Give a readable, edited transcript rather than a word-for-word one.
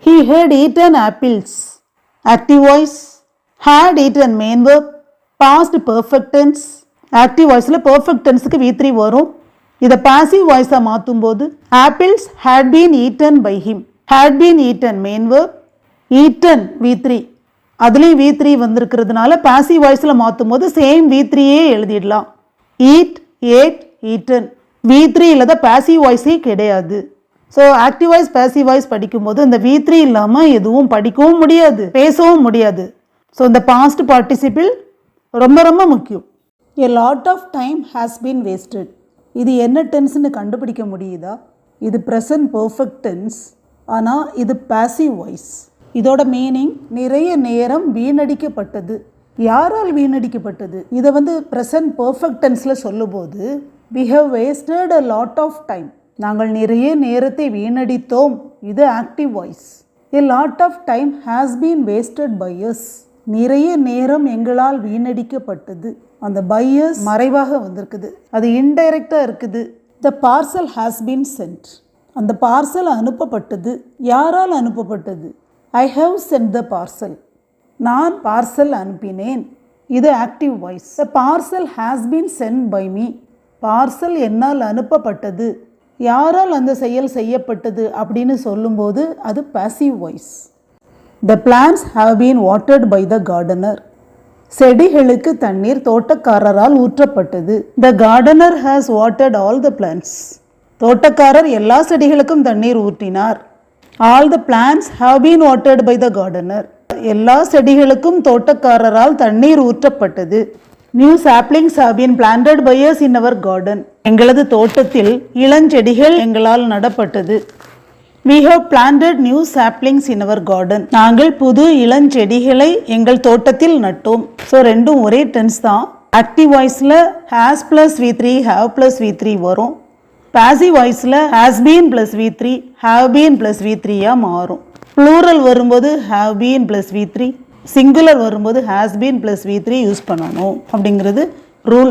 He had eaten apples. Active voice. Had eaten main verb. Past perfect tense. Active voice ல perfect tenseக்கு V3 வரும். இதை passive voice மாற்றும் போது apples had been eaten by him. Had been eaten main verb. Eaten V3. அதுலேயும் V3 வந்திருக்கிறதுனால passive voiceல மாற்றும் போது same V3யே எழுதிடலாம். Eat, ate, eaten. V3 இல்லாத passive voice கிடையாது. So active voice passive voice படிக்கும்போது இந்த V3 இல்லாமல் எதுவும் படிக்கவும் முடியாது, பேசவும் முடியாது. ஸோ இந்த பாஸ்ட் பார்ட்டிசிபிள் ரொம்ப ரொம்ப முக்கியம். A lot of time has been wasted. இது என்ன டென்ஸ்னு கண்டுபிடிக்க முடியுதா? இது ப்ரெசன்ட் பர்ஃபெக்ட் டென்ஸ், ஆனால் இது பேசிவ் வாய்ஸ். இதோட மீனிங் நிறைய நேரம் வீணடிக்கப்பட்டது. யாரால் வீணடிக்கப்பட்டது? இதை ப்ரெசன்ட் பர்ஃபெக்ட் டென்ஸில் சொல்லும்போது we have wasted a lot of time. நாங்கள் நிறைய நேரத்தை வீணடித்தோம். இது active voice. A lot of time has been wasted by us. நிறைய நேரம் எங்களால் வீணடிக்கப்பட்டது. அந்த by us மறைவாக வந்திருக்குது, அது இன்டைரக்டாக இருக்குது. The parcel has been sent. அந்த பார்சல் அனுப்பப்பட்டது. யாரால் அனுப்பப்பட்டது? I have sent the parcel. நான் பார்சல் அனுப்பினேன். இது active voice. The parcel has been sent by me. Parcel என்னால் அனுப்பப்பட்டது. யாரால் அந்த செயல் செய்யப்பட்டது அப்படின்னு சொல்லும்போது அது passive voice. The plants have been watered by the gardener. செடிகளுக்கு தண்ணீர் தோட்டக்காரரால் ஊற்றப்பட்டது. The gardener has watered all the plants. தோட்டக்காரர் எல்லா செடிகளுக்கும் தண்ணீர் ஊற்றினார். All the plants have been watered by the gardener. எல்லா செடிகளுக்கும் தோட்டக்காரரால் தண்ணீர் ஊற்றப்பட்டது. New saplings have been planted by us in our garden. எங்களது தோட்டத்தில் இளஞ்செடிகள் எங்களால் நடப்பட்டது. We have planted new saplings in our garden. நாங்கள் புது இளஞ்செடிகளை எங்கள் தோட்டத்தில் நட்டோம். ஸோ ரெண்டும் ஒரே டென்ஸ் தான். ஆக்டிவ் வாய்ஸில் has plus V3 have plus V3 வரும். பாசிவ் வாய்ஸில் has been plus V3 have been plus V3 மாறும். ப்ளூரல் வரும்போது have been plus V3, singular வரும்போது has been plus V3 use பண்ணணும் அப்படிங்கிறது ரூல்.